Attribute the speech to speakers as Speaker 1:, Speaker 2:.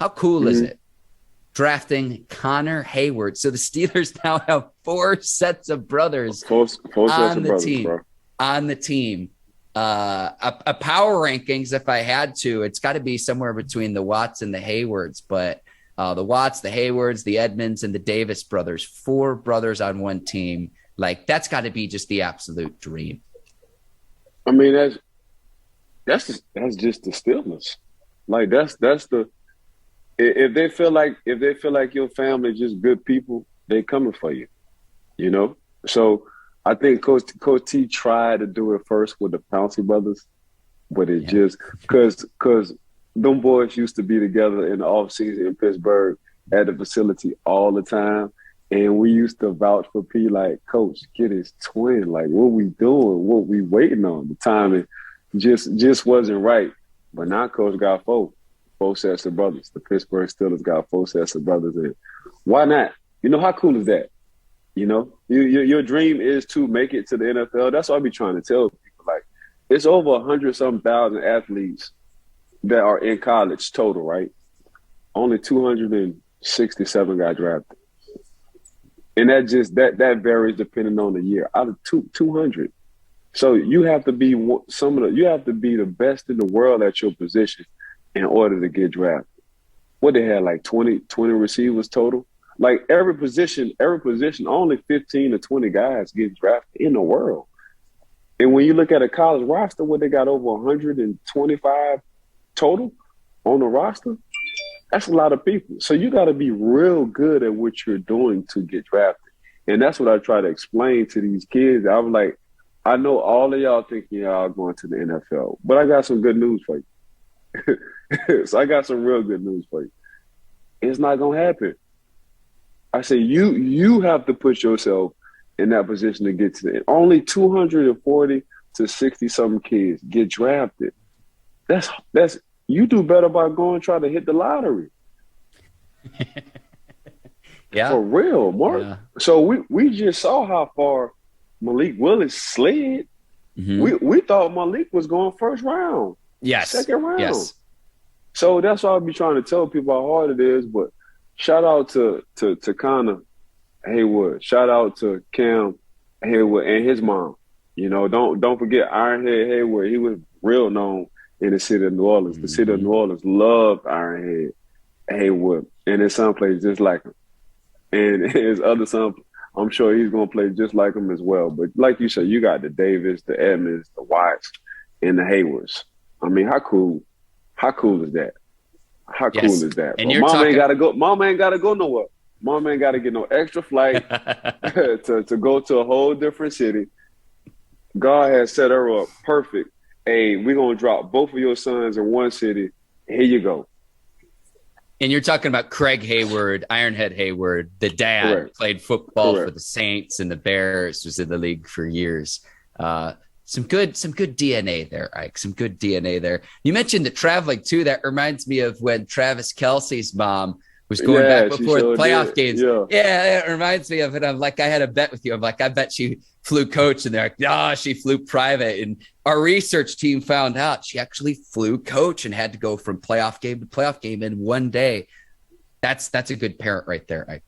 Speaker 1: How cool is it drafting Connor Heyward? So the Steelers now have 4 sets of brothers
Speaker 2: Four sets
Speaker 1: on
Speaker 2: of
Speaker 1: the
Speaker 2: brothers,
Speaker 1: team.
Speaker 2: bro.
Speaker 1: On the team. A power rankings, if I had to, it's got to be somewhere between the Watts and the Heywards, but the Watts, the Heywards, the Edmunds, and the Davis brothers, 4 brothers on one team. Like, that's got to be just the absolute dream.
Speaker 2: I mean, that's just the Steelers. Like that's the if they feel like your family is just good people, they coming for you. You know? So I think Coach T tried to do it first with the Pouncey brothers, but it just because them boys used to be together in the off season in Pittsburgh at the facility all the time. And we used to vouch for P like, Coach, get his twin. Like, what we doing? What we waiting on? The timing just wasn't right. But now Coach got 4 sets of brothers. The Pittsburgh Steelers got 4 sets of brothers. And why not? You know, how cool is that? You know, your dream is to make it to the NFL. That's what I be trying to tell people. Like, it's over 100-some thousand athletes that are in college total, right? Only 267 got drafted. And that varies depending on the year. Out of 200. So you have to be you have to be the best in the world at your position in order to get drafted. What, they had like 20 receivers total? Like every position, only 15 to 20 guys get drafted in the world. And when you look at a college roster, what, they got over 125 total on the roster, that's a lot of people. So you got to be real good at what you're doing to get drafted. And that's what I try to explain to these kids. I was like, I know all of y'all thinking y'all going to the NFL, but I got some good news for you. So I got some real good news for you. It's not going to happen. I say you have to put yourself in that position to get to it. Only 240 to 60-something kids get drafted. That's you do better by going try to hit the lottery.
Speaker 1: Yeah.
Speaker 2: For real, Mark. Yeah. So we just saw how far Malik Willis slid. Mm-hmm. We thought Malik was going first round.
Speaker 1: Yes.
Speaker 2: Second round.
Speaker 1: Yes.
Speaker 2: So that's why I'll be trying to tell people how hard it is. But shout out to Connor Heyward. Shout out to Cam Heyward and his mom. You know, don't forget Ironhead Heyward. He was real known in the city of New Orleans. The city of New Orleans loved Ironhead Heyward. And his son plays just like him. And his other son, I'm sure he's going to play just like him as well. But like you said, you got the Davis, the Edmunds, the Watts, and the Heywards. I mean, how cool is that? How cool is that?
Speaker 1: And
Speaker 2: Mom ain't got to go nowhere. Mom ain't got to get no extra flight to go to a whole different city. God has set her up perfect. Hey, we're going to drop both of your sons in one city. Here you go.
Speaker 1: And you're talking about Craig Heyward, Ironhead Heyward, the dad. Correct. Played football for the Saints and the Bears, was in the league for years. Some good DNA there, Ike. Some good DNA there. You mentioned the traveling too. That reminds me of when Travis Kelce's mom was going back before the playoff games. Yeah, it reminds me of it. I'm like, I had a bet with you. I'm like, I bet she flew coach, and they're like, nah, she flew private. And our research team found out she actually flew coach and had to go from playoff game to playoff game in one day. That's a good parent right there, Ike.